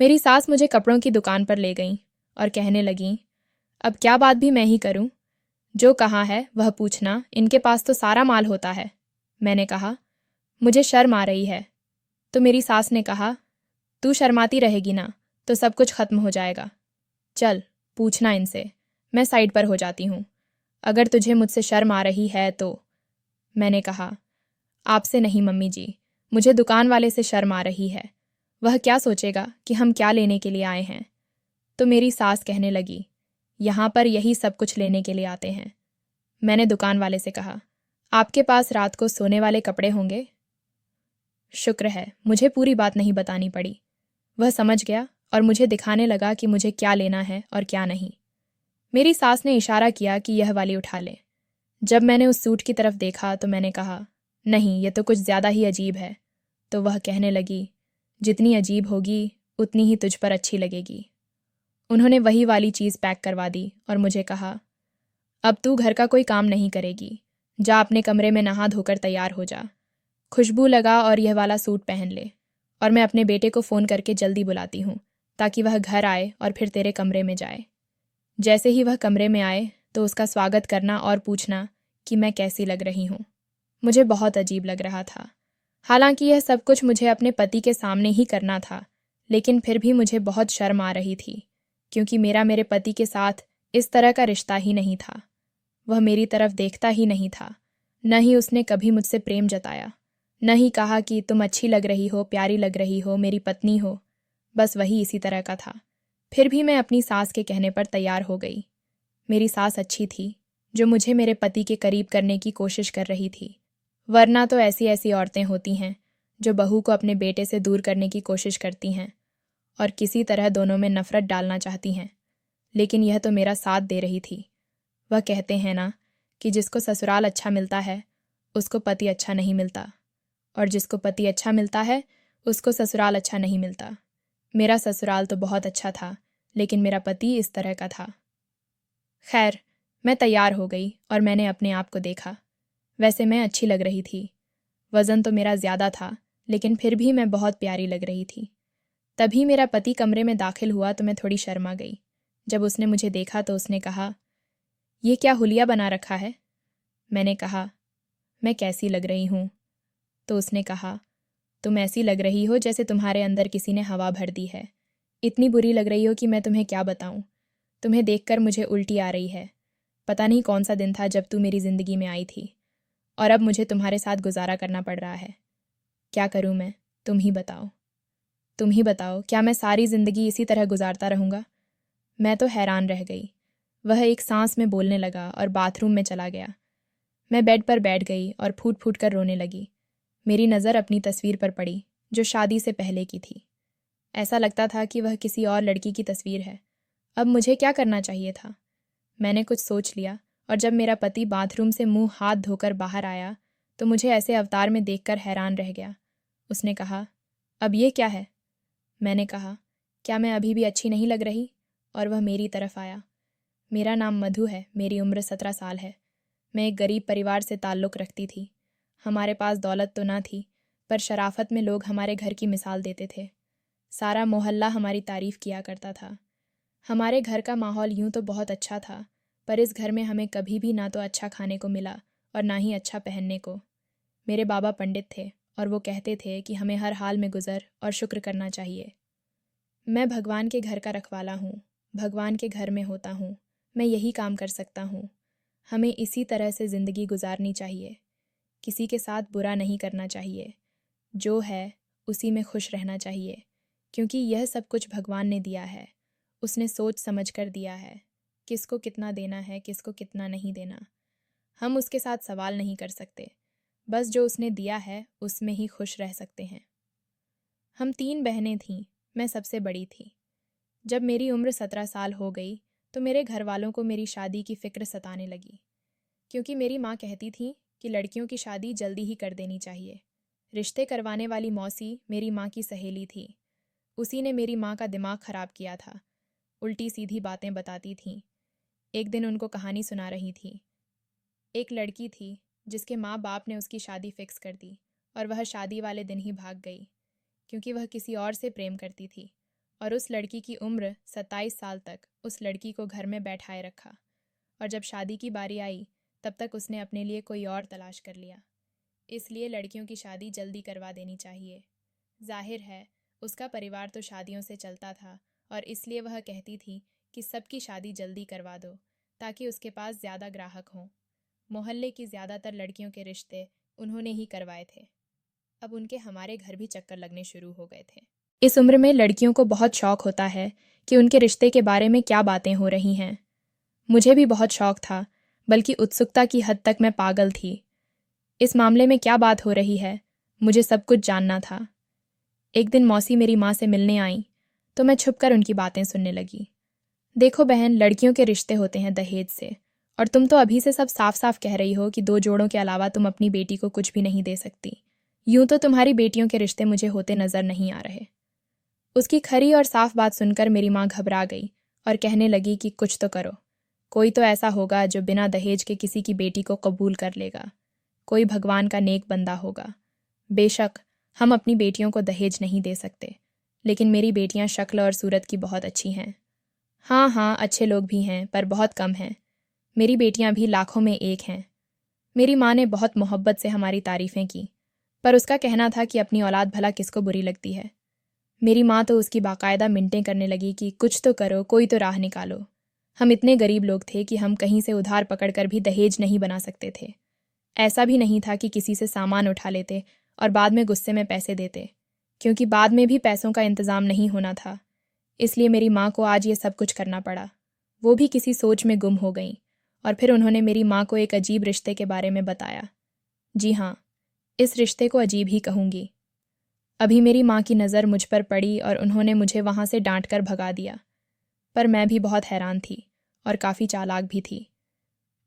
मेरी सास मुझे कपड़ों की दुकान पर ले गईं और कहने लगीं, अब क्या बात भी मैं ही करूं? जो कहाँ है वह पूछना, इनके पास तो सारा माल होता है। मैंने कहा, मुझे शर्म आ रही है। तो मेरी सास ने कहा, तू शर्माती रहेगी ना तो सब कुछ खत्म हो जाएगा। चल, पूछना इनसे, मैं साइड पर हो जाती हूँ। अगर तुझे मुझसे शर्म आ रही है तो। मैंने कहा, आपसे नहीं मम्मी जी, मुझे दुकान वाले से शर्म आ रही है। वह क्या सोचेगा कि हम क्या लेने के लिए आए हैं। तो मेरी सास कहने लगी, यहाँ पर यही सब कुछ लेने के लिए आते हैं। मैंने दुकान वाले से कहा, आपके पास रात को सोने वाले कपड़े होंगे? शुक्र है मुझे पूरी बात नहीं बतानी पड़ी। वह समझ गया और मुझे दिखाने लगा कि मुझे क्या लेना है और क्या नहीं। मेरी सास ने इशारा किया कि यह वाली उठा ले। जब मैंने उस सूट की तरफ देखा तो मैंने कहा, नहीं, यह तो कुछ ज़्यादा ही अजीब है। तो वह कहने लगी, जितनी अजीब होगी उतनी ही तुझ पर अच्छी लगेगी। उन्होंने वही वाली चीज़ पैक करवा दी और मुझे कहा, अब तू घर का कोई काम नहीं करेगी, जा अपने कमरे में नहा धोकर तैयार हो जा, खुशबू लगा और यह वाला सूट पहन ले, और मैं अपने बेटे को फ़ोन करके जल्दी बुलाती हूँ ताकि वह घर आए और फिर तेरे कमरे में जाए। जैसे ही वह कमरे में आए तो उसका स्वागत करना और पूछना कि मैं कैसी लग रही हूँ। मुझे बहुत अजीब लग रहा था। हालांकि यह सब कुछ मुझे अपने पति के सामने ही करना था, लेकिन फिर भी मुझे बहुत शर्म आ रही थी, क्योंकि मेरा मेरे पति के साथ इस तरह का रिश्ता ही नहीं था। वह मेरी तरफ देखता ही नहीं था, न ही उसने कभी मुझसे प्रेम जताया, न ही कहा कि तुम अच्छी लग रही हो, प्यारी लग रही हो, मेरी पत्नी हो। बस वही इसी तरह का था। फिर भी मैं अपनी सास के कहने पर तैयार हो गई। मेरी सास अच्छी थी, जो मुझे मेरे पति के करीब करने की कोशिश कर रही थी। वरना तो ऐसी ऐसी औरतें होती हैं जो बहू को अपने बेटे से दूर करने की कोशिश करती हैं और किसी तरह दोनों में नफरत डालना चाहती हैं। लेकिन यह तो मेरा साथ दे रही थी। वह कहते हैं ना कि जिसको ससुराल अच्छा मिलता है उसको पति अच्छा नहीं मिलता, और जिसको पति अच्छा मिलता है उसको ससुराल अच्छा नहीं मिलता। मेरा ससुराल तो बहुत अच्छा था, लेकिन मेरा पति इस तरह का था। खैर, मैं तैयार हो गई और मैंने अपने आप को देखा। वैसे मैं अच्छी लग रही थी। वज़न तो मेरा ज़्यादा था, लेकिन फिर भी मैं बहुत प्यारी लग रही थी। तभी मेरा पति कमरे में दाखिल हुआ तो मैं थोड़ी शर्मा गई। जब उसने मुझे देखा तो उसने कहा, ये क्या हुलिया बना रखा है? मैंने कहा, मैं कैसी लग रही हूँ? तो उसने कहा, तुम ऐसी लग रही हो जैसे तुम्हारे अंदर किसी ने हवा भर दी है। इतनी बुरी लग रही हो कि मैं तुम्हें क्या बताऊँ। तुम्हें देखकर मुझे उल्टी आ रही है। पता नहीं कौन सा दिन था जब तू मेरी ज़िंदगी में आई थी, और अब मुझे तुम्हारे साथ गुजारा करना पड़ रहा है। क्या करूँ मैं? तुम ही बताओ। तुम ही बताओ, क्या मैं सारी ज़िंदगी इसी तरह गुजारता रहूँगा? मैं तो हैरान रह गई। वह एक सांस में बोलने लगा और बाथरूम में चला गया। मैं बेड पर बैठ गई और फूट फूट कर रोने लगी। मेरी नज़र अपनी तस्वीर पर पड़ी, जो शादी से पहले की थी। ऐसा लगता था कि वह किसी और लड़की की तस्वीर है। अब मुझे क्या करना चाहिए था? मैंने कुछ सोच लिया, और जब मेरा पति बाथरूम से मुंह हाथ धोकर बाहर आया तो मुझे ऐसे अवतार में देखकर हैरान रह गया। उसने कहा, अब ये क्या है? मैंने कहा, क्या मैं अभी भी अच्छी नहीं लग रही? और वह मेरी तरफ आया। मेरा नाम मधु है, मेरी उम्र 17 साल है। मैं एक गरीब परिवार से ताल्लुक़ रखती थी। हमारे पास दौलत तो ना थी, पर शराफत में लोग हमारे घर की मिसाल देते थे। सारा मोहल्ला हमारी तारीफ़ किया करता था। हमारे घर का माहौल यूं तो बहुत अच्छा था, पर इस घर में हमें कभी भी ना तो अच्छा खाने को मिला और ना ही अच्छा पहनने को। मेरे बाबा पंडित थे और वो कहते थे कि हमें हर हाल में गुज़र और शुक्र करना चाहिए। मैं भगवान के घर का रखवाला हूँ, भगवान के घर में होता हूँ, मैं यही काम कर सकता हूँ। हमें इसी तरह से ज़िंदगी गुजारनी चाहिए। किसी के साथ बुरा नहीं करना चाहिए। जो है उसी में खुश रहना चाहिए, क्योंकि यह सब कुछ भगवान ने दिया है। उसने सोच समझ कर दिया है, किसको कितना देना है, किसको कितना नहीं देना। हम उसके साथ सवाल नहीं कर सकते, बस जो उसने दिया है उसमें ही खुश रह सकते हैं। हम 3 बहनें थीं, मैं सबसे बड़ी थी। जब मेरी उम्र 17 साल हो गई तो मेरे घर वालों को मेरी शादी की फ़िक्र सताने लगी, क्योंकि मेरी माँ कहती थी कि लड़कियों की शादी जल्दी ही कर देनी चाहिए। रिश्ते करवाने वाली मौसी मेरी माँ की सहेली थी। उसी ने मेरी माँ का दिमाग ख़राब किया था। उल्टी सीधी बातें बताती थी। एक दिन उनको कहानी सुना रही थी। एक लड़की थी जिसके माँ बाप ने उसकी शादी फिक्स कर दी, और वह शादी वाले दिन ही भाग गई, क्योंकि वह किसी और से प्रेम करती थी और उस लड़की की उम्र 27 साल तक उस लड़की को घर में बैठाए रखा, और जब शादी की बारी आई तब तक उसने अपने लिए कोई और तलाश कर लिया। इसलिए लड़कियों की शादी जल्दी करवा देनी चाहिए। जाहिर है उसका परिवार तो शादियों से चलता था, और इसलिए वह कहती थी कि सबकी शादी जल्दी करवा दो ताकि उसके पास ज़्यादा ग्राहक हों। मोहल्ले की ज़्यादातर लड़कियों के रिश्ते उन्होंने ही करवाए थे। अब उनके हमारे घर भी चक्कर लगने शुरू हो गए थे। इस उम्र में लड़कियों को बहुत शौक होता है कि उनके रिश्ते के बारे में क्या बातें हो रही हैं। मुझे भी बहुत शौक था, बल्कि उत्सुकता की हद तक मैं पागल थी। इस मामले में क्या बात हो रही है, मुझे सब कुछ जानना था। एक दिन मौसी मेरी माँ से मिलने आई तो मैं छुपकर उनकी बातें सुनने लगी। देखो बहन, लड़कियों के रिश्ते होते हैं दहेज से, और तुम तो अभी से सब साफ साफ कह रही हो कि 2 जोड़ों के अलावा तुम अपनी बेटी को कुछ भी नहीं दे सकती। यूं तो तुम्हारी बेटियों के रिश्ते मुझे होते नजर नहीं आ रहे। उसकी खरी और साफ बात सुनकर मेरी माँ घबरा गई और कहने लगी कि कुछ तो करो। कोई तो ऐसा होगा जो बिना दहेज के किसी की बेटी को कबूल कर लेगा। कोई भगवान का नेक बंदा होगा। बेशक हम अपनी बेटियों को दहेज नहीं दे सकते, लेकिन मेरी बेटियां शक्ल और सूरत की बहुत अच्छी हैं। हाँ, अच्छे लोग भी हैं, पर बहुत कम हैं। मेरी बेटियां भी लाखों में एक हैं। मेरी माँ ने बहुत मोहब्बत से हमारी तारीफ़ें की, पर उसका कहना था कि अपनी औलाद भला किसको बुरी लगती है। मेरी माँ तो उसकी बाकायदा मिन्टें करने लगी कि कुछ तो करो, कोई तो राह निकालो। हम इतने गरीब लोग थे कि हम कहीं से उधार पकड़कर भी दहेज नहीं बना सकते थे। ऐसा भी नहीं था कि किसी से सामान उठा लेते और बाद में गुस्से में पैसे देते, क्योंकि बाद में भी पैसों का इंतज़ाम नहीं होना था। इसलिए मेरी माँ को आज ये सब कुछ करना पड़ा। वो भी किसी सोच में गुम हो गई, और फिर उन्होंने मेरी माँ को एक अजीब रिश्ते के बारे में बताया। जी हाँ, इस रिश्ते को अजीब ही कहूँगी। अभी मेरी माँ की नज़र मुझ पर पड़ी और उन्होंने मुझे वहाँ से डांट कर भगा दिया। पर मैं भी बहुत हैरान थी और काफ़ी चालाक भी थी।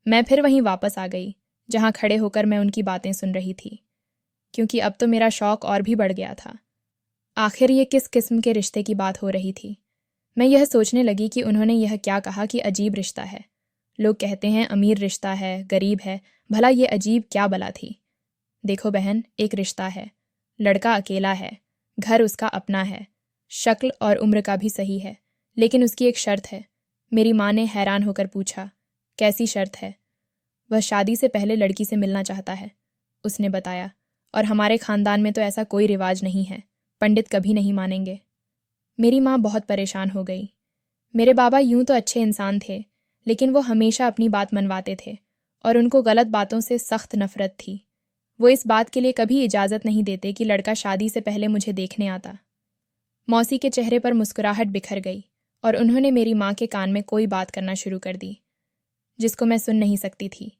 मैं फिर वहीं वापस आ गई जहाँ खड़े होकर मैं उनकी बातें सुन रही थी, क्योंकि अब तो मेरा शौक और भी बढ़ गया था। आखिर ये किस किस्म के रिश्ते की बात हो रही थी। मैं यह सोचने लगी कि उन्होंने यह क्या कहा कि अजीब रिश्ता है। लोग कहते हैं अमीर रिश्ता है, गरीब है, भला ये अजीब क्या बला थी। देखो बहन, एक रिश्ता है, लड़का अकेला है, घर उसका अपना है, शक्ल और उम्र का भी सही है, लेकिन उसकी एक शर्त है। मेरी माँ ने हैरान होकर पूछा, कैसी शर्त है? वह शादी से पहले लड़की से मिलना चाहता है, उसने बताया, और हमारे खानदान में तो ऐसा कोई रिवाज नहीं है, पंडित कभी नहीं मानेंगे। मेरी माँ बहुत परेशान हो गई। मेरे बाबा यूं तो अच्छे इंसान थे, लेकिन वो हमेशा अपनी बात मनवाते थे और उनको गलत बातों से सख्त नफरत थी। वो इस बात के लिए कभी इजाज़त नहीं देते कि लड़का शादी से पहले मुझे देखने आता। मौसी के चेहरे पर मुस्कुराहट बिखर गई और उन्होंने मेरी माँ के कान में कोई बात करना शुरू कर दी, जिसको मैं सुन नहीं सकती थी।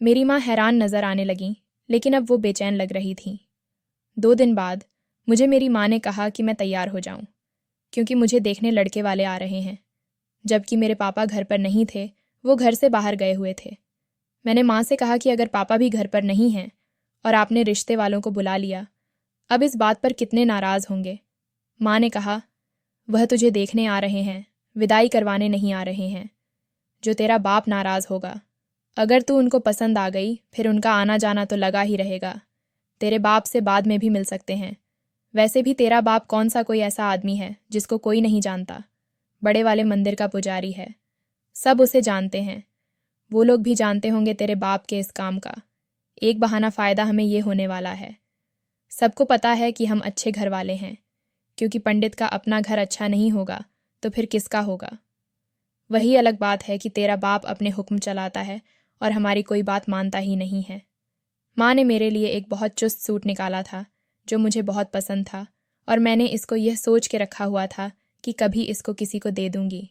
मेरी माँ हैरान नज़र आने लगीं, लेकिन अब वो बेचैन लग रही थीं। 2 दिन बाद मुझे मेरी माँ ने कहा कि मैं तैयार हो जाऊं, क्योंकि मुझे देखने लड़के वाले आ रहे हैं। जबकि मेरे पापा घर पर नहीं थे, वो घर से बाहर गए हुए थे। मैंने माँ से कहा कि अगर पापा भी घर पर नहीं हैं और आपने रिश्ते वालों को बुला लिया, अब इस बात पर कितने नाराज़ होंगे। माँ ने कहा, वह तुझे देखने आ रहे हैं, विदाई करवाने नहीं आ रहे हैं। जो तेरा बाप नाराज़ होगा। अगर तू उनको पसंद आ गई, फिर उनका आना जाना तो लगा ही रहेगा। तेरे बाप से बाद में भी मिल सकते हैं। वैसे भी तेरा बाप कौन सा कोई ऐसा आदमी है जिसको कोई नहीं जानता। बड़े वाले मंदिर का पुजारी है, सब उसे जानते हैं। वो लोग भी जानते होंगे तेरे बाप के इस काम का। एक बहाना फ़ायदा हमें ये होने वाला है। सबको पता है कि हम अच्छे घर वाले हैं, क्योंकि पंडित का अपना घर अच्छा नहीं होगा तो फिर किसका होगा। वही अलग बात है कि तेरा बाप अपने हुक्म चलाता है और हमारी कोई बात मानता ही नहीं है। माँ ने मेरे लिए एक बहुत चुस्त सूट निकाला था जो मुझे बहुत पसंद था, और मैंने इसको यह सोच के रखा हुआ था कि कभी इसको किसी को दे दूंगी,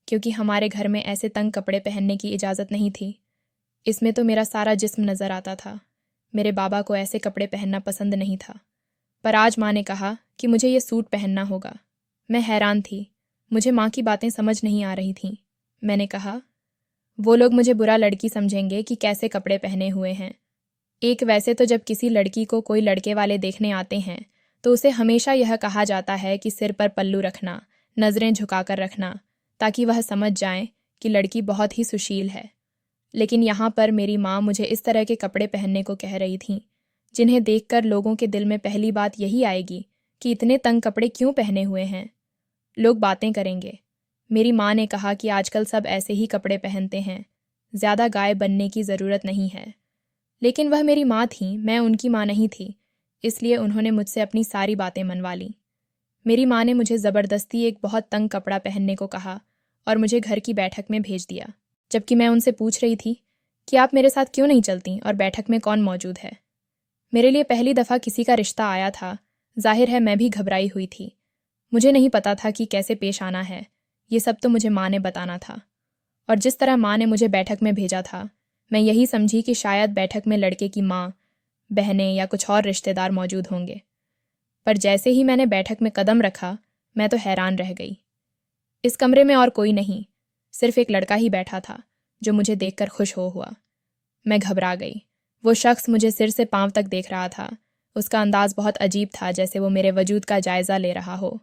क्योंकि हमारे घर में ऐसे तंग कपड़े पहनने की इजाज़त नहीं थी। इसमें तो मेरा सारा जिस्म नज़र आता था। मेरे बाबा को ऐसे कपड़े पहनना पसंद नहीं था, पर आज माँ ने कहा कि मुझे ये सूट पहनना होगा। मैं हैरान थी, मुझे माँ की बातें समझ नहीं आ रही थीं। मैंने कहा, वो लोग मुझे बुरा लड़की समझेंगे कि कैसे कपड़े पहने हुए हैं। एक वैसे तो जब किसी लड़की को कोई लड़के वाले देखने आते हैं तो उसे हमेशा यह कहा जाता है कि सिर पर पल्लू रखना, नज़रें झुकाकर रखना, ताकि वह समझ जाए कि लड़की बहुत ही सुशील है। लेकिन यहाँ पर मेरी माँ मुझे इस तरह के कपड़े पहनने को कह रही थीं, जिन्हें देखकर लोगों के दिल में पहली बात यही आएगी कि इतने तंग कपड़े क्यों पहने हुए हैं। लोग बातें करेंगे। मेरी माँ ने कहा कि आजकल सब ऐसे ही कपड़े पहनते हैं, ज़्यादा गाय बनने की ज़रूरत नहीं है। लेकिन वह मेरी माँ थी, मैं उनकी माँ नहीं थी, इसलिए उन्होंने मुझसे अपनी सारी बातें मनवा लीं। मेरी माँ ने मुझे ज़बरदस्ती एक बहुत तंग कपड़ा पहनने को कहा और मुझे घर की बैठक में भेज दिया, जबकि मैं उनसे पूछ रही थी कि आप मेरे साथ क्यों नहीं चलती और बैठक में कौन मौजूद है। मेरे लिए पहली दफ़ा किसी का रिश्ता आया था, जाहिर है मैं भी घबराई हुई थी। मुझे नहीं पता था कि कैसे पेश आना है, ये सब तो मुझे माँ ने बताना था। और जिस तरह माँ ने मुझे बैठक में भेजा था, मैं यही समझी कि शायद बैठक में लड़के की माँ, बहनें या कुछ और रिश्तेदार मौजूद होंगे। पर जैसे ही मैंने बैठक में कदम रखा, मैं तो हैरान रह गई। इस कमरे में और कोई नहीं, सिर्फ एक लड़का ही बैठा था जो मुझे देखकर खुश हुआ। मैं घबरा गई। वो शख्स मुझे सिर से पांव तक देख रहा था। उसका अंदाज बहुत अजीब था, जैसे वो मेरे वजूद का जायज़ा ले रहा हो।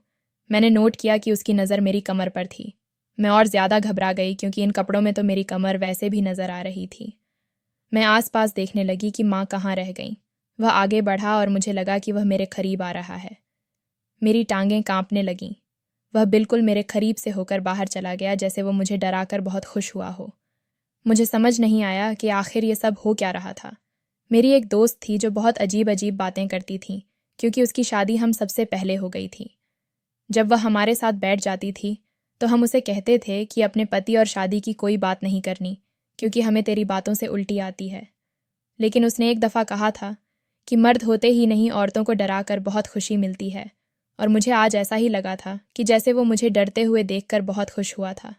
मैंने नोट किया कि उसकी नज़र मेरी कमर पर थी। मैं और ज़्यादा घबरा गई क्योंकि इन कपड़ों में तो मेरी कमर वैसे भी नज़र आ रही थी। मैं आसपास देखने लगी कि माँ कहाँ रह गई। वह आगे बढ़ा और मुझे लगा कि वह मेरे करीब आ रहा है। मेरी टांगें कांपने लगीं। वह बिल्कुल मेरे करीब से होकर बाहर चला गया, जैसे वो मुझे डराकर बहुत खुश हुआ हो। मुझे समझ नहीं आया कि आखिर ये सब हो क्या रहा था। मेरी एक दोस्त थी जो बहुत अजीब अजीब बातें करती थी, क्योंकि उसकी शादी हम सबसे पहले हो गई थी। जब वह हमारे साथ बैठ जाती थी तो हम उसे कहते थे कि अपने पति और शादी की कोई बात नहीं करनी, क्योंकि हमें तेरी बातों से उल्टी आती है। लेकिन उसने एक दफ़ा कहा था कि मर्द होते ही नहीं औरतों को डराकर बहुत खुशी मिलती है, और मुझे आज ऐसा ही लगा था कि जैसे वो मुझे डरते हुए देखकर बहुत खुश हुआ था।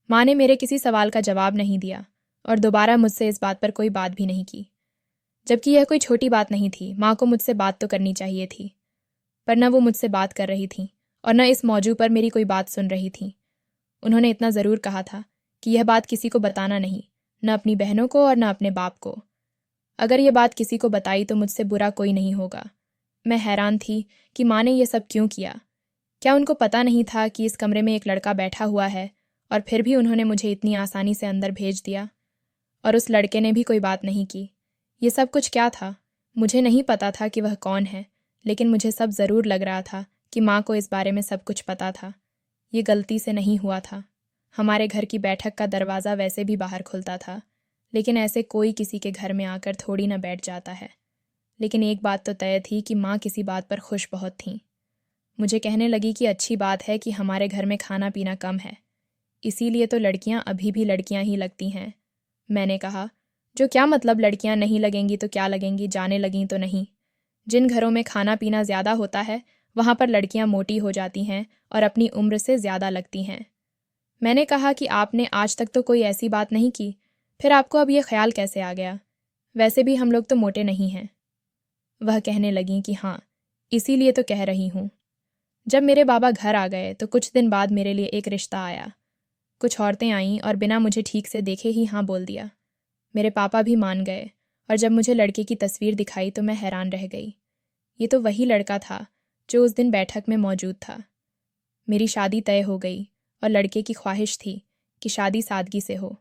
माँ ने मेरे किसी सवाल का जवाब नहीं दिया और दोबारा मुझसे इस बात पर कोई बात भी नहीं की। जबकि यह कोई छोटी बात नहीं थी, माँ को मुझसे बात तो करनी चाहिए थी। पर न वो मुझसे बात कर रही थी और न इस मौजू पर मेरी कोई बात सुन रही थी। उन्होंने इतना ज़रूर कहा था कि यह बात किसी को बताना नहीं, न अपनी बहनों को और न अपने बाप को। अगर यह बात किसी को बताई तो मुझसे बुरा कोई नहीं होगा। मैं हैरान थी कि माँ ने यह सब क्यों किया। क्या उनको पता नहीं था कि इस कमरे में एक लड़का बैठा हुआ है, और फिर भी उन्होंने मुझे इतनी आसानी से अंदर भेज दिया? और उस लड़के ने भी कोई बात नहीं की। ये सब कुछ क्या था? मुझे नहीं पता था कि वह कौन है, लेकिन मुझे सब ज़रूर लग रहा था कि माँ को इस बारे में सब कुछ पता था। ये गलती से नहीं हुआ था। हमारे घर की बैठक का दरवाज़ा वैसे भी बाहर खुलता था, लेकिन ऐसे कोई किसी के घर में आकर थोड़ी न बैठ जाता है। लेकिन एक बात तो तय थी कि माँ किसी बात पर खुश बहुत थीं। मुझे कहने लगी कि अच्छी बात है कि हमारे घर में खाना पीना कम है, इसीलिए तो लड़कियाँ अभी भी लड़कियाँ ही लगती हैं। मैंने कहा, जो क्या मतलब लड़कियाँ नहीं लगेंगी तो क्या लगेंगी, जाने लगीं तो नहीं। जिन घरों में खाना पीना ज़्यादा होता है वहाँ पर लड़कियाँ मोटी हो जाती हैं और अपनी उम्र से ज़्यादा लगती हैं। मैंने कहा कि आपने आज तक तो कोई ऐसी बात नहीं की, फिर आपको अब ये ख्याल कैसे आ गया? वैसे भी हम लोग तो मोटे नहीं हैं। वह कहने लगीं कि हाँ, इसीलिए तो कह रही हूँ। जब मेरे बाबा घर आ गए तो कुछ दिन बाद मेरे लिए एक रिश्ता आया। कुछ औरतें आईं और बिना मुझे ठीक से देखे ही हाँ बोल दिया। मेरे पापा भी मान गए, और जब मुझे लड़के की तस्वीर दिखाई तो मैं हैरान रह गई। ये तो वही लड़का था जो उस दिन बैठक में मौजूद था। मेरी शादी तय हो गई और लड़के की ख्वाहिश थी कि शादी सादगी से हो।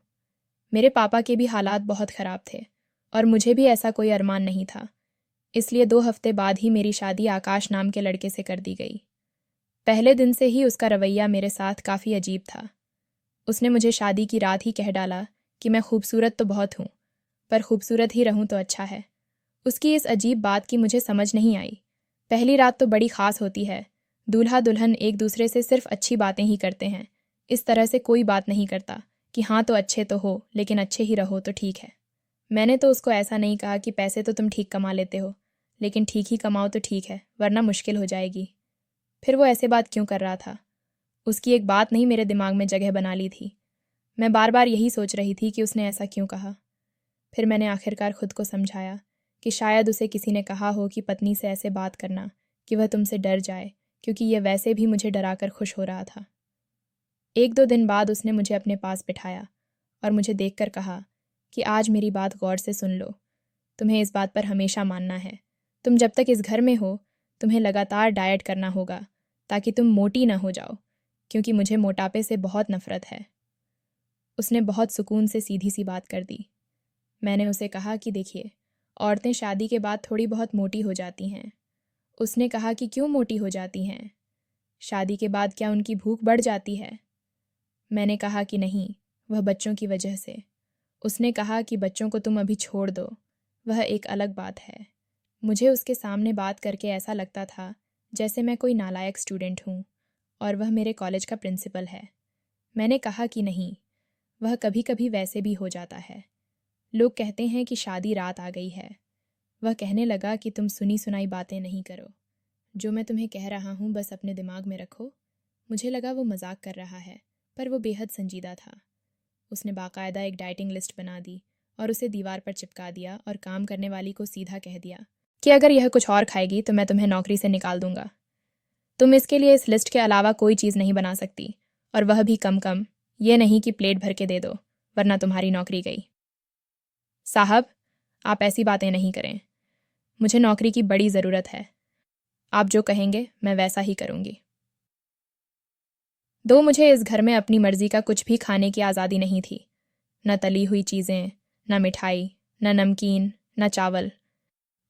मेरे पापा के भी हालात बहुत ख़राब थे और मुझे भी ऐसा कोई अरमान नहीं था, इसलिए 2 हफ्ते बाद ही मेरी शादी आकाश नाम के लड़के से कर दी गई। पहले दिन से ही उसका रवैया मेरे साथ काफ़ी अजीब था। उसने मुझे शादी की रात ही कह डाला कि मैं खूबसूरत तो बहुत हूँ, पर खूबसूरत ही रहूँ तो अच्छा है। उसकी इस अजीब बात की मुझे समझ नहीं आई। पहली रात तो बड़ी ख़ास होती है। दूल्हा दुल्हन एक दूसरे से सिर्फ अच्छी बातें ही करते हैं। इस तरह से कोई बात नहीं करता कि हाँ तो अच्छे तो हो, लेकिन अच्छे ही रहो तो ठीक है। मैंने तो उसको ऐसा नहीं कहा कि पैसे तो तुम ठीक कमा लेते हो, लेकिन ठीक ही कमाओ तो ठीक है, वरना मुश्किल हो जाएगी। फिर वो ऐसे बात क्यों कर रहा था? उसकी एक बात नहीं मेरे दिमाग में जगह बना ली थी। मैं बार बार यही सोच रही थी कि उसने ऐसा क्यों कहा। फिर मैंने आखिरकार खुद को समझाया कि शायद उसे किसी ने कहा हो कि पत्नी से ऐसे बात करना कि वह तुमसे डर जाए, क्योंकि यह वैसे भी मुझे डराकर खुश हो रहा था। 1-2 दिन बाद उसने मुझे अपने पास बिठाया और मुझे देखकर कहा कि आज मेरी बात गौर से सुन लो। तुम्हें इस बात पर हमेशा मानना है। तुम जब तक इस घर में हो तुम्हें लगातार डाइट करना होगा ताकि तुम मोटी ना हो जाओ, क्योंकि मुझे मोटापे से बहुत नफरत है। उसने बहुत सुकून से सीधी सी बात कर दी। मैंने उसे कहा कि देखिए, औरतें शादी के बाद थोड़ी बहुत मोटी हो जाती हैं। उसने कहा कि क्यों मोटी हो जाती हैं? शादी के बाद क्या उनकी भूख बढ़ जाती है? मैंने कहा कि नहीं, वह बच्चों की वजह से। उसने कहा कि बच्चों को तुम अभी छोड़ दो, वह एक अलग बात है। मुझे उसके सामने बात करके ऐसा लगता था जैसे मैं कोई नालायक स्टूडेंट हूँ और वह मेरे कॉलेज का प्रिंसिपल है। मैंने कहा कि नहीं, वह कभी कभी वैसे भी हो जाता है। लोग कहते हैं कि शादी रात आ गई है। वह कहने लगा कि तुम सुनी सुनाई बातें नहीं करो। जो मैं तुम्हें कह रहा हूँ बस अपने दिमाग में रखो। मुझे लगा वो मजाक कर रहा है, पर वो बेहद संजीदा था। उसने बाकायदा एक डाइटिंग लिस्ट बना दी और उसे दीवार पर चिपका दिया और काम करने वाली को सीधा कह दिया कि अगर यह कुछ और खाएगी तो मैं तुम्हें नौकरी से निकाल दूंगा। तुम इसके लिए इस लिस्ट के अलावा कोई चीज़ नहीं बना सकती, और वह भी कम कम। ये नहीं कि प्लेट भर के दे दो, वरना तुम्हारी नौकरी गई। साहब, आप ऐसी बातें नहीं करें। मुझे नौकरी की बड़ी ज़रूरत है। आप जो कहेंगे मैं वैसा ही करूँगी। दो मुझे इस घर में अपनी मर्जी का कुछ भी खाने की आज़ादी नहीं थी। न तली हुई चीज़ें, न मिठाई, न नमकीन, न चावल।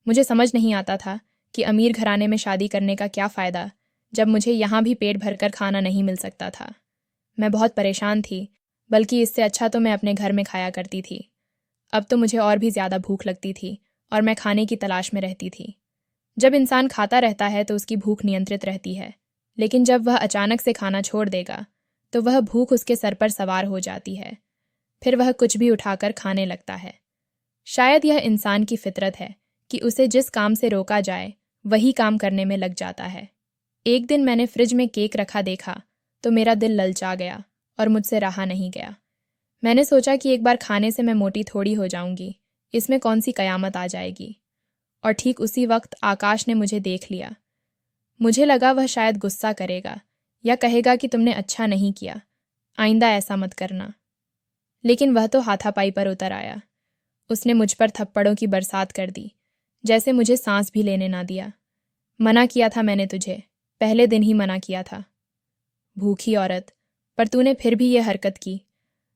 मुझे समझ नहीं आता था कि अमीर घराने में शादी करने का क्या फ़ायदा जब मुझे यहाँ भी पेट भरकर खाना नहीं मिल सकता था। मैं बहुत परेशान थी, बल्कि इससे अच्छा तो मैं अपने घर में खाया करती थी। अब तो मुझे और भी ज़्यादा भूख लगती थी और मैं खाने की तलाश में रहती थी। जब इंसान खाता रहता है तो उसकी भूख नियंत्रित रहती है, लेकिन जब वह अचानक से खाना छोड़ देगा तो वह भूख उसके सर पर सवार हो जाती है। फिर वह कुछ भी उठाकर खाने लगता है। शायद यह इंसान की फितरत है कि उसे जिस काम से रोका जाए वही काम करने में लग जाता है। एक दिन मैंने फ्रिज में केक रखा देखा तो मेरा दिल ललचा गया और मुझसे रहा नहीं गया। मैंने सोचा कि एक बार खाने से मैं मोटी थोड़ी हो जाऊंगी, इसमें कौन सी कयामत आ जाएगी। और ठीक उसी वक्त आकाश ने मुझे देख लिया। मुझे लगा वह शायद गुस्सा करेगा या कहेगा कि तुमने अच्छा नहीं किया, आइंदा ऐसा मत करना। लेकिन वह तो हाथापाई पर उतर आया। उसने मुझ पर थप्पड़ों की बरसात कर दी, जैसे मुझे सांस भी लेने ना दिया। मना किया था मैंने तुझे, पहले दिन ही मना किया था। भूखी औरत, पर तूने फिर भी यह हरकत की।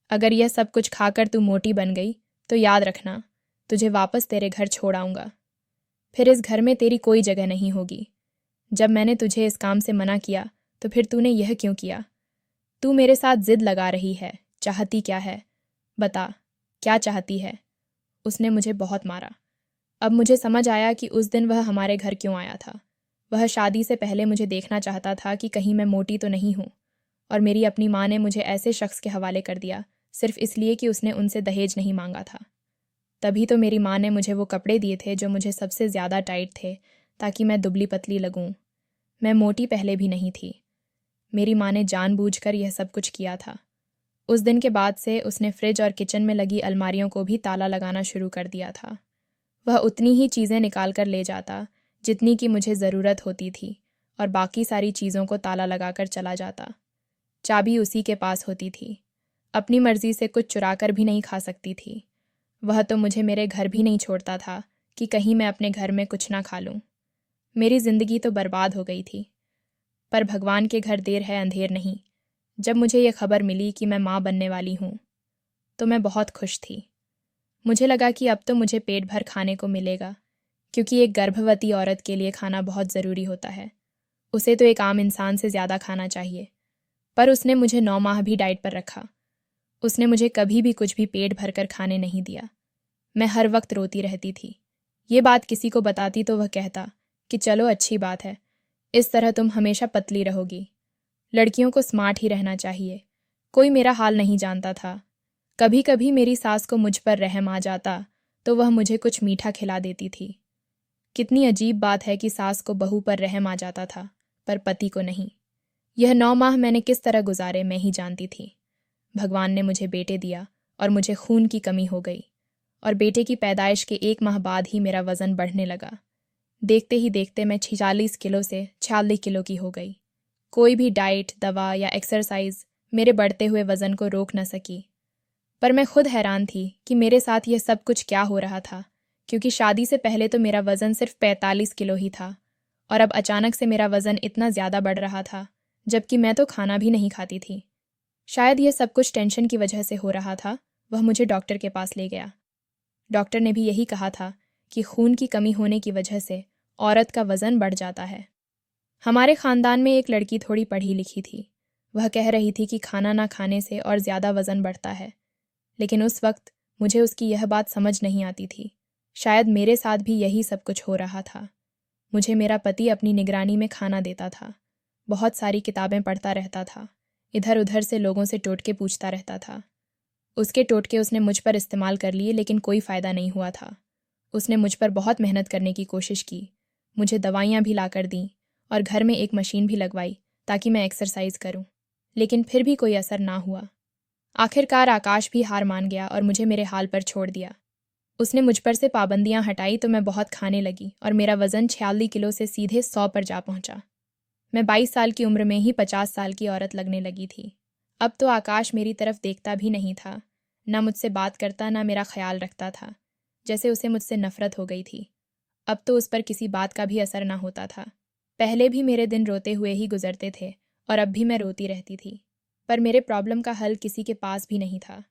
अगर यह सब कुछ खाकर तू मोटी बन गई तो याद रखना, तुझे वापस तेरे घर छोड़ आऊंगा। फिर इस घर में तेरी कोई जगह नहीं होगी। जब मैंने तुझे इस काम से मना किया तो फिर तूने यह क्यों किया? तू मेरे साथ जिद लगा रही है, चाहती क्या है? बता, क्या चाहती है? उसने मुझे बहुत मारा। अब मुझे समझ आया कि उस दिन वह हमारे घर क्यों आया था। वह शादी से पहले मुझे देखना चाहता था कि कहीं मैं मोटी तो नहीं हूँ, और मेरी अपनी माँ ने मुझे ऐसे शख्स के हवाले कर दिया सिर्फ इसलिए कि उसने उनसे दहेज नहीं मांगा था। तभी तो मेरी माँ ने मुझे वो कपड़े दिए थे जो मुझे सबसे ज़्यादा टाइट थे, ताकि मैं दुबली पतली लगूं। मैं मोटी पहले भी नहीं थी। मेरी माँ ने जानबूझकर यह सब कुछ किया था। उस दिन के बाद से उसने फ्रिज और किचन में लगी अलमारियों को भी ताला लगाना शुरू कर दिया था। वह उतनी ही चीज़ें निकाल कर ले जाता जितनी की मुझे ज़रूरत होती थी, और बाकी सारी चीज़ों को ताला लगाकर चला जाता। चाबी उसी के पास होती थी। अपनी मर्जी से कुछ चुरा कर भी नहीं खा सकती थी। वह तो मुझे मेरे घर भी नहीं छोड़ता था कि कहीं मैं अपने घर में कुछ ना खा लूँ। मेरी ज़िंदगी तो बर्बाद हो गई थी। पर भगवान के घर देर है अंधेर नहीं। जब मुझे यह खबर मिली कि मैं माँ बनने वाली हूँ तो मैं बहुत खुश थी। मुझे लगा कि अब तो मुझे पेट भर खाने को मिलेगा, क्योंकि एक गर्भवती औरत के लिए खाना बहुत ज़रूरी होता है। उसे तो एक आम इंसान से ज़्यादा खाना चाहिए। पर उसने मुझे 9 माह भी डाइट पर रखा। उसने मुझे कभी भी कुछ भी पेट भरकर खाने नहीं दिया। मैं हर वक्त रोती रहती थी। ये बात किसी को बताती तो वह कहता कि चलो अच्छी बात है, इस तरह तुम हमेशा पतली रहोगी। लड़कियों को स्मार्ट ही रहना चाहिए। कोई मेरा हाल नहीं जानता था। कभी कभी मेरी सास को मुझ पर रहम आ जाता तो वह मुझे कुछ मीठा खिला देती थी। कितनी अजीब बात है कि सास को बहू पर रहम आ जाता था, पर पति को नहीं। यह 9 माह मैंने किस तरह गुजारे मैं ही जानती थी। भगवान ने मुझे बेटे दिया और मुझे खून की कमी हो गई, और बेटे की पैदाइश के 1 माह बाद ही मेरा वज़न बढ़ने लगा। देखते ही देखते मैं 46 किलो से 46 किलो की हो गई। कोई भी डाइट, दवा या एक्सरसाइज मेरे बढ़ते हुए वज़न को रोक न सकी। पर मैं खुद हैरान थी कि मेरे साथ यह सब कुछ क्या हो रहा था, क्योंकि शादी से पहले तो मेरा वज़न सिर्फ 45 किलो ही था, और अब अचानक से मेरा वज़न इतना ज़्यादा बढ़ रहा था, जबकि मैं तो खाना भी नहीं खाती थी। शायद यह सब कुछ टेंशन की वजह से हो रहा था। वह मुझे डॉक्टर के पास ले गया। डॉक्टर ने भी यही कहा था कि खून की कमी होने की वजह से औरत का वज़न बढ़ जाता है। हमारे ख़ानदान में एक लड़की थोड़ी पढ़ी लिखी थी। वह कह रही थी कि खाना ना खाने से और ज़्यादा वज़न बढ़ता है, लेकिन उस वक्त मुझे उसकी यह बात समझ नहीं आती थी। शायद मेरे साथ भी यही सब कुछ हो रहा था। मुझे मेरा पति अपनी निगरानी में खाना देता था, बहुत सारी किताबें पढ़ता रहता था, इधर उधर से लोगों से टोटके पूछता रहता था। उसके टोटके उसने मुझ पर इस्तेमाल कर लिए, लेकिन कोई फ़ायदा नहीं हुआ था। उसने मुझ पर बहुत मेहनत करने की कोशिश की, मुझे दवाइयाँ भी ला कर दीं और घर में एक मशीन भी लगवाई ताकि मैं एक्सरसाइज करूं, लेकिन फिर भी कोई असर ना हुआ। आखिरकार आकाश भी हार मान गया और मुझे मेरे हाल पर छोड़ दिया। उसने मुझ पर से पाबंदियां हटाई तो मैं बहुत खाने लगी और मेरा वज़न 46 किलो से सीधे 100 पर जा पहुंचा। मैं 22 साल की उम्र में ही 50 साल की औरत लगने लगी थी। अब तो आकाश मेरी तरफ देखता भी नहीं था, ना मुझसे बात करता, ना मेरा ख्याल रखता था, जैसे उसे मुझसे नफरत हो गई थी। अब तो उस पर किसी बात का भी असर ना होता था। पहले भी मेरे दिन रोते हुए ही गुजरते थे और अब भी मैं रोती रहती थी, पर मेरे प्रॉब्लम का हल किसी के पास भी नहीं था।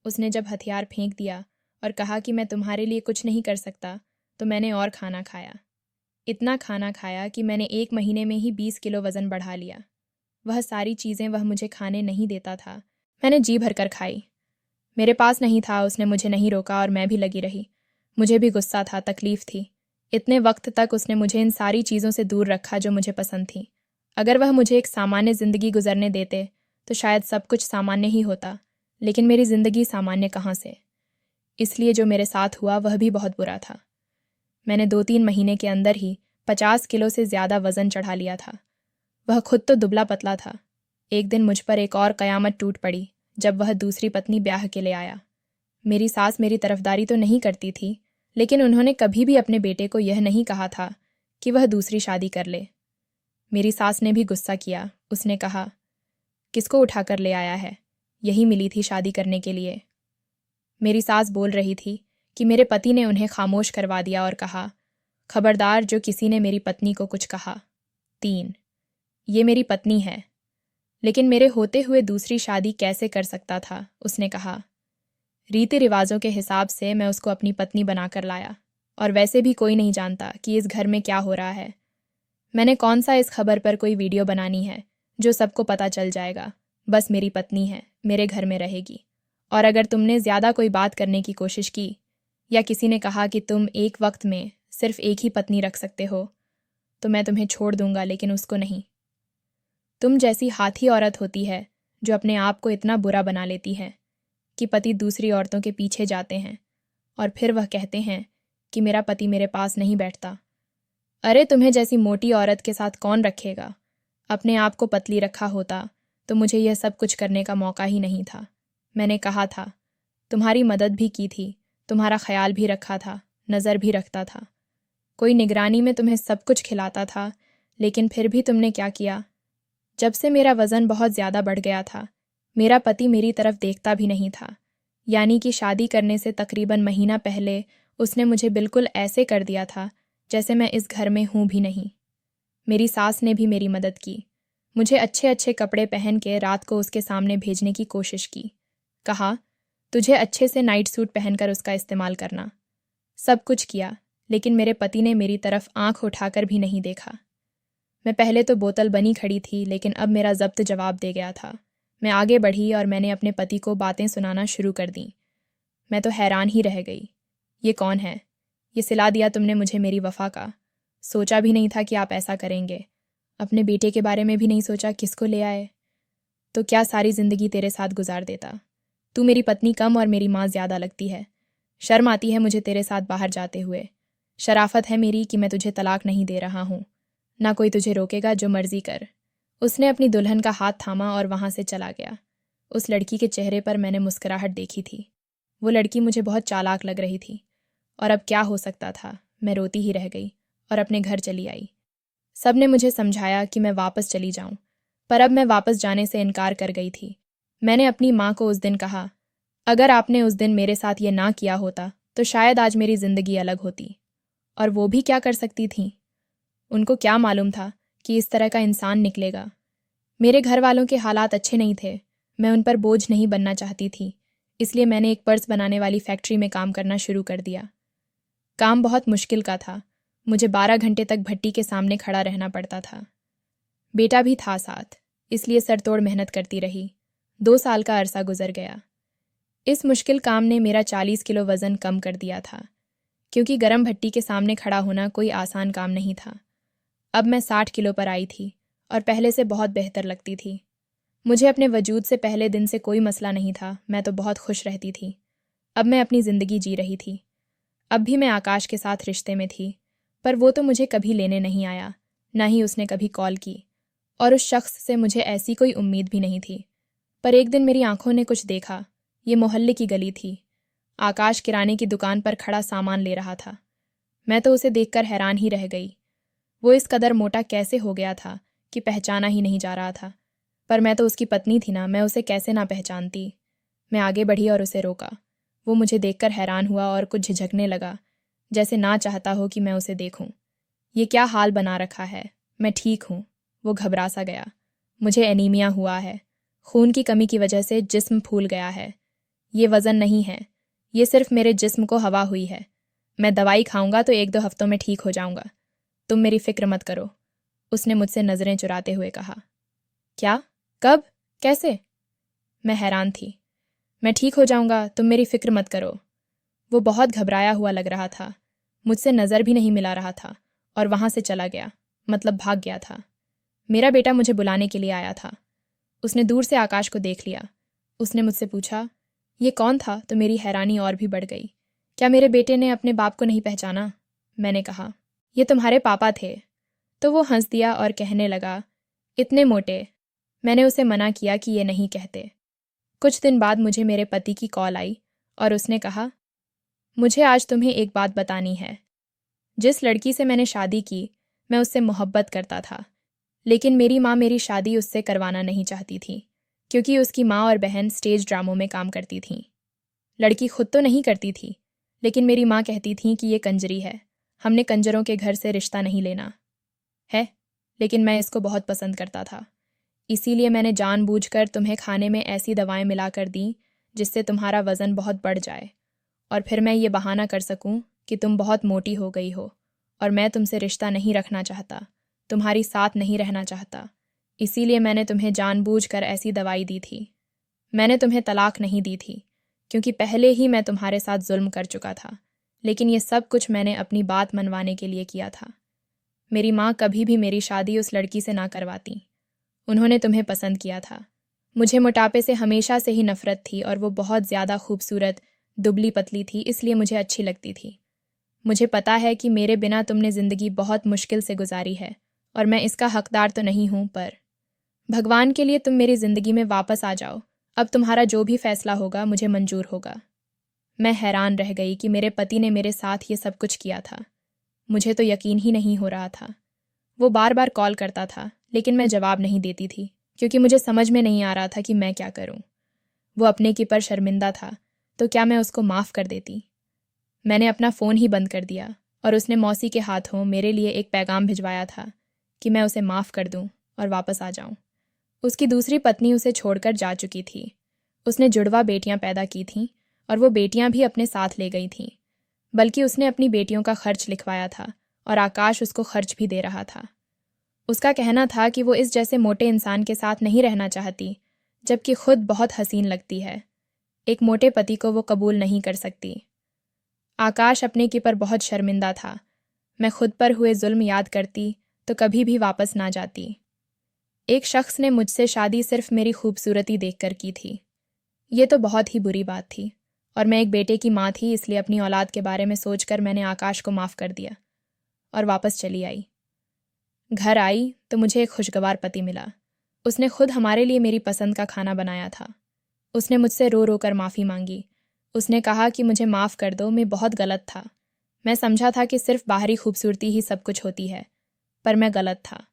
उसने जब हथियार फेंक दिया और कहा कि मैं तुम्हारे लिए कुछ नहीं कर सकता, तो मैंने और खाना खाया। इतना खाना खाया कि मैंने 1 महीने में ही 20 किलो वज़न बढ़ा लिया। वह सारी चीज़ें वह मुझे खाने नहीं देता था, मैंने जी भरकर खाई। मेरे पास नहीं था, उसने मुझे नहीं रोका और मैं भी लगी रही। मुझे भी गुस्सा था, तकलीफ़ थी। इतने वक्त तक उसने मुझे इन सारी चीज़ों से दूर रखा जो मुझे पसंद थी। अगर वह मुझे एक सामान्य ज़िंदगी गुजरने देते तो शायद सब कुछ सामान्य ही होता, लेकिन मेरी ज़िंदगी सामान्य कहाँ से। इसलिए जो मेरे साथ हुआ वह भी बहुत बुरा था। मैंने 2-3 महीने के अंदर ही 50 किलो से ज़्यादा वज़न चढ़ा लिया था। वह खुद तो दुबला पतला था। एक दिन मुझ पर एक और क़यामत टूट पड़ी जब वह दूसरी पत्नी ब्याह के लिए आया। मेरी सास मेरी तरफदारी तो नहीं करती थी, लेकिन उन्होंने कभी भी अपने बेटे को यह नहीं कहा था कि वह दूसरी शादी कर ले। मेरी सास ने भी गुस्सा किया। उसने कहा, किसको उठाकर ले आया है? यही मिली थी शादी करने के लिए। मेरी सास बोल रही थी कि मेरे पति ने उन्हें खामोश करवा दिया और कहा, खबरदार जो किसी ने मेरी पत्नी को कुछ कहा। 3. ये मेरी पत्नी है, लेकिन मेरे होते हुए दूसरी शादी कैसे कर सकता था? उसने कहा। रीति रिवाजों के हिसाब से मैं उसको अपनी पत्नी बनाकर लाया, और वैसे भी कोई नहीं जानता कि इस घर में क्या हो रहा है। मैंने कौन सा इस खबर पर कोई वीडियो बनानी है जो सबको पता चल जाएगा। बस मेरी पत्नी है, मेरे घर में रहेगी। और अगर तुमने ज़्यादा कोई बात करने की कोशिश की या किसी ने कहा कि तुम एक वक्त में सिर्फ एक ही पत्नी रख सकते हो, तो मैं तुम्हें छोड़ दूंगा, लेकिन उसको नहीं। तुम जैसी हाथी औरत होती है जो अपने आप को इतना बुरा बना लेती है कि पति दूसरी औरतों के पीछे जाते हैं और फिर वह कहते हैं कि मेरा पति मेरे पास नहीं बैठता। अरे तुम्हें जैसी मोटी औरत के साथ कौन रखेगा? अपने आप को पतली रखा होता तो मुझे यह सब कुछ करने का मौका ही नहीं था। मैंने कहा था, तुम्हारी मदद भी की थी, तुम्हारा ख्याल भी रखा था, नज़र भी रखता था, कोई निगरानी में तुम्हें सब कुछ खिलाता था, लेकिन फिर भी तुमने क्या किया? जब से मेरा वज़न बहुत ज़्यादा बढ़ गया था, मेरा पति मेरी तरफ देखता भी नहीं था। यानी कि शादी करने से तकरीबन महीना पहले उसने मुझे बिल्कुल ऐसे कर दिया था जैसे मैं इस घर में हूँ भी नहीं। मेरी सास ने भी मेरी मदद की। मुझे अच्छे अच्छे कपड़े पहन के रात को उसके सामने भेजने की कोशिश की। कहा, तुझे अच्छे से नाइट सूट पहनकर उसका इस्तेमाल करना। सब कुछ किया, लेकिन मेरे पति ने मेरी तरफ आंख उठाकर भी नहीं देखा। मैं पहले तो बोतल बनी खड़ी थी, लेकिन अब मेरा ज़ब्त जवाब दे गया था। मैं आगे बढ़ी और मैंने अपने पति को बातें सुनाना शुरू कर दी। मैं तो हैरान ही रह गई। ये कौन है? ये सिला दिया तुमने मुझे मेरी वफ़ा का। सोचा भी नहीं था कि आप ऐसा करेंगे। अपने बेटे के बारे में भी नहीं सोचा, किसको ले आए? तो क्या सारी ज़िंदगी तेरे साथ गुजार देता? तू मेरी पत्नी कम और मेरी माँ ज़्यादा लगती है। शर्म आती है मुझे तेरे साथ बाहर जाते हुए। शराफत है मेरी कि मैं तुझे तलाक नहीं दे रहा हूँ। ना कोई तुझे रोकेगा, जो मर्जी कर। उसने अपनी दुल्हन का हाथ थामा और वहाँ से चला गया। उस लड़की के चेहरे पर मैंने मुस्कुराहट देखी थी। वो लड़की मुझे बहुत चालाक लग रही थी, और अब क्या हो सकता था? मैं रोती ही रह गई और अपने घर चली आई। सब ने मुझे समझाया कि मैं वापस चली जाऊं, पर अब मैं वापस जाने से इनकार कर गई थी। मैंने अपनी माँ को उस दिन कहा, अगर आपने उस दिन मेरे साथ ये ना किया होता तो शायद आज मेरी ज़िंदगी अलग होती। और वो भी क्या कर सकती थीं? उनको क्या मालूम था कि इस तरह का इंसान निकलेगा। मेरे घर वालों के हालात अच्छे नहीं थे। मैं उन पर बोझ नहीं बनना चाहती थी, इसलिए मैंने एक पर्स बनाने वाली फैक्ट्री में काम करना शुरू कर दिया। काम बहुत मुश्किल का था। मुझे 12 घंटे तक भट्टी के सामने खड़ा रहना पड़ता था। बेटा भी था साथ, इसलिए सरतोड़ मेहनत करती रही। 2 साल का अरसा गुजर गया। इस मुश्किल काम ने मेरा 40 किलो वज़न कम कर दिया था, क्योंकि गरम भट्टी के सामने खड़ा होना कोई आसान काम नहीं था। अब मैं 60 किलो पर आई थी और पहले से बहुत बेहतर लगती थी। मुझे अपने वजूद से पहले दिन से कोई मसला नहीं था, मैं तो बहुत खुश रहती थी। अब मैं अपनी ज़िंदगी जी रही थी। अब भी मैं आकाश के साथ रिश्ते में थी, पर वो तो मुझे कभी लेने नहीं आया, ना ही उसने कभी कॉल की, और उस शख्स से मुझे ऐसी कोई उम्मीद भी नहीं थी। पर एक दिन मेरी आंखों ने कुछ देखा। ये मोहल्ले की गली थी। आकाश किराने की दुकान पर खड़ा सामान ले रहा था। मैं तो उसे देखकर हैरान ही रह गई। वो इस कदर मोटा कैसे हो गया था कि पहचाना ही नहीं जा रहा था। पर मैं तो उसकी पत्नी थी ना, मैं उसे कैसे ना पहचानती। मैं आगे बढ़ी और उसे रोका। वो मुझे देखकर हैरान हुआ और कुछ झिझकने लगा, जैसे ना चाहता हो कि मैं उसे देखूं। ये क्या हाल बना रखा है, मैं ठीक हूँ। वो घबरा सा गया। मुझे एनीमिया हुआ है, खून की कमी की वजह से जिस्म फूल गया है। ये वज़न नहीं है, ये सिर्फ मेरे जिस्म को हवा हुई है। मैं दवाई खाऊंगा तो 1-2 हफ्तों में ठीक हो जाऊंगा। तुम मेरी फिक्र मत करो। उसने मुझसे नज़रें चुराते हुए कहा। क्या? कब? कैसे? मैं हैरान थी। मैं ठीक हो जाऊंगा, तुम मेरी फिक्र मत करो। वो बहुत घबराया हुआ लग रहा था। मुझसे नज़र भी नहीं मिला रहा था और वहाँ से चला गया, मतलब भाग गया था। मेरा बेटा मुझे बुलाने के लिए आया था। उसने दूर से आकाश को देख लिया। उसने मुझसे पूछा, ये कौन था? तो मेरी हैरानी और भी बढ़ गई। क्या मेरे बेटे ने अपने बाप को नहीं पहचाना? मैंने कहा, ये तुम्हारे पापा थे। तो वो हंस दिया और कहने लगा, इतने मोटे। मैंने उसे मना किया कि ये नहीं कहते। कुछ दिन बाद मुझे मेरे पति की कॉल आई और उसने कहा, मुझे आज तुम्हें एक बात बतानी है। जिस लड़की से मैंने शादी की, मैं उससे मोहब्बत करता था, लेकिन मेरी माँ मेरी शादी उससे करवाना नहीं चाहती थी, क्योंकि उसकी माँ और बहन स्टेज ड्रामों में काम करती थीं। लड़की खुद तो नहीं करती थी, लेकिन मेरी माँ कहती थी कि ये कंजरी है, हमने कंजरों के घर से रिश्ता नहीं लेना है। लेकिन मैं इसको बहुत पसंद करता था, इसीलिए मैंने जानबूझकर तुम्हें खाने में ऐसी दवाएं मिलाकर दी जिससे तुम्हारा वज़न बहुत बढ़ जाए, और फिर मैं ये बहाना कर सकूं कि तुम बहुत मोटी हो गई हो और मैं तुमसे रिश्ता नहीं रखना चाहता, तुम्हारी साथ नहीं रहना चाहता। इसीलिए मैंने तुम्हें जानबूझकर ऐसी दवाई दी थी। मैंने तुम्हें तलाक नहीं दी थी, क्योंकि पहले ही मैं तुम्हारे साथ जुल्म कर चुका था, लेकिन ये सब कुछ मैंने अपनी बात मनवाने के लिए किया था। मेरी माँ कभी भी मेरी शादी उस लड़की से ना करवाती। उन्होंने तुम्हें पसंद किया था। मुझे मोटापे से हमेशा से ही नफरत थी और वो बहुत ज़्यादा खूबसूरत, दुबली पतली थी, इसलिए मुझे अच्छी लगती थी। मुझे पता है कि मेरे बिना तुमने ज़िंदगी बहुत मुश्किल से गुजारी है और मैं इसका हकदार तो नहीं हूँ, पर भगवान के लिए तुम मेरी ज़िंदगी में वापस आ जाओ। अब तुम्हारा जो भी फैसला होगा मुझे मंजूर होगा। मैं हैरान रह गई कि मेरे पति ने मेरे साथ ये सब कुछ किया था। मुझे तो यकीन ही नहीं हो रहा था। वो बार बार कॉल करता था, लेकिन मैं जवाब नहीं देती थी, क्योंकि मुझे समझ में नहीं आ रहा था कि मैं क्या करूं। वो अपने की पर शर्मिंदा था, तो क्या मैं उसको माफ़ कर देती? मैंने अपना फ़ोन ही बंद कर दिया और उसने मौसी के हाथों मेरे लिए एक पैगाम भिजवाया था कि मैं उसे माफ़ कर दूं और वापस आ जाऊं। उसकी दूसरी पत्नी उसे छोड़कर जा चुकी थी। उसने जुड़वा बेटियां पैदा की थीं और वो बेटियां भी अपने साथ ले गई थीं। बल्कि उसने अपनी बेटियों का खर्च लिखवाया था और आकाश उसको खर्च भी दे रहा था। उसका कहना था कि वो इस जैसे मोटे इंसान के साथ नहीं रहना चाहती, जबकि खुद बहुत हसीन लगती है। एक मोटे पति को वो कबूल नहीं कर सकती। आकाश अपने की पर बहुत शर्मिंदा था। मैं खुद पर हुए जुल्म याद करती तो कभी भी वापस ना जाती। एक शख्स ने मुझसे शादी सिर्फ मेरी खूबसूरती देखकर की थी। ये तो बहुत ही बुरी बात थी, और मैं एक बेटे की माँ थी, इसलिए अपनी औलाद के बारे में सोचकर मैंने आकाश को माफ़ कर दिया और वापस चली आई। घर आई तो मुझे एक खुशगवार पति मिला। उसने खुद हमारे लिए मेरी पसंद का खाना बनाया था। उसने मुझसे रो रो कर माफ़ी मांगी। उसने कहा कि मुझे माफ़ कर दो, मैं बहुत गलत था। मैं समझा था कि सिर्फ बाहरी खूबसूरती ही सब कुछ होती है, पर मैं गलत था।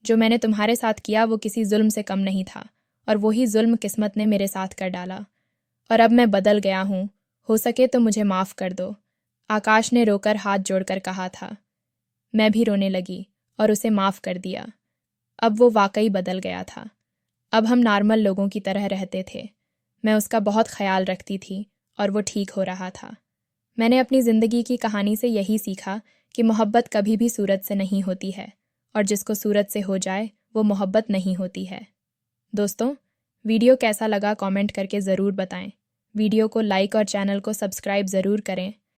जो मैंने तुम्हारे साथ किया वो किसी जुल्म से कम नहीं था, और वही जुल्म किस्मत ने मेरे साथ कर डाला। और अब मैं बदल गया हूँ, हो सके तो मुझे माफ़ कर दो। आकाश ने रोकर हाथ जोड़कर कहा था। मैं भी रोने लगी और उसे माफ़ कर दिया। अब वो वाकई बदल गया था। अब हम नॉर्मल लोगों की तरह रहते थे। मैं उसका बहुत ख्याल रखती थी और वो ठीक हो रहा था। मैंने अपनी ज़िंदगी की कहानी से यही सीखा कि मोहब्बत कभी भी सूरत से नहीं होती है, और जिसको सूरत से हो जाए वो मोहब्बत नहीं होती है। दोस्तों, वीडियो कैसा लगा कमेंट करके ज़रूर बताएं। वीडियो को लाइक और चैनल को सब्सक्राइब ज़रूर करें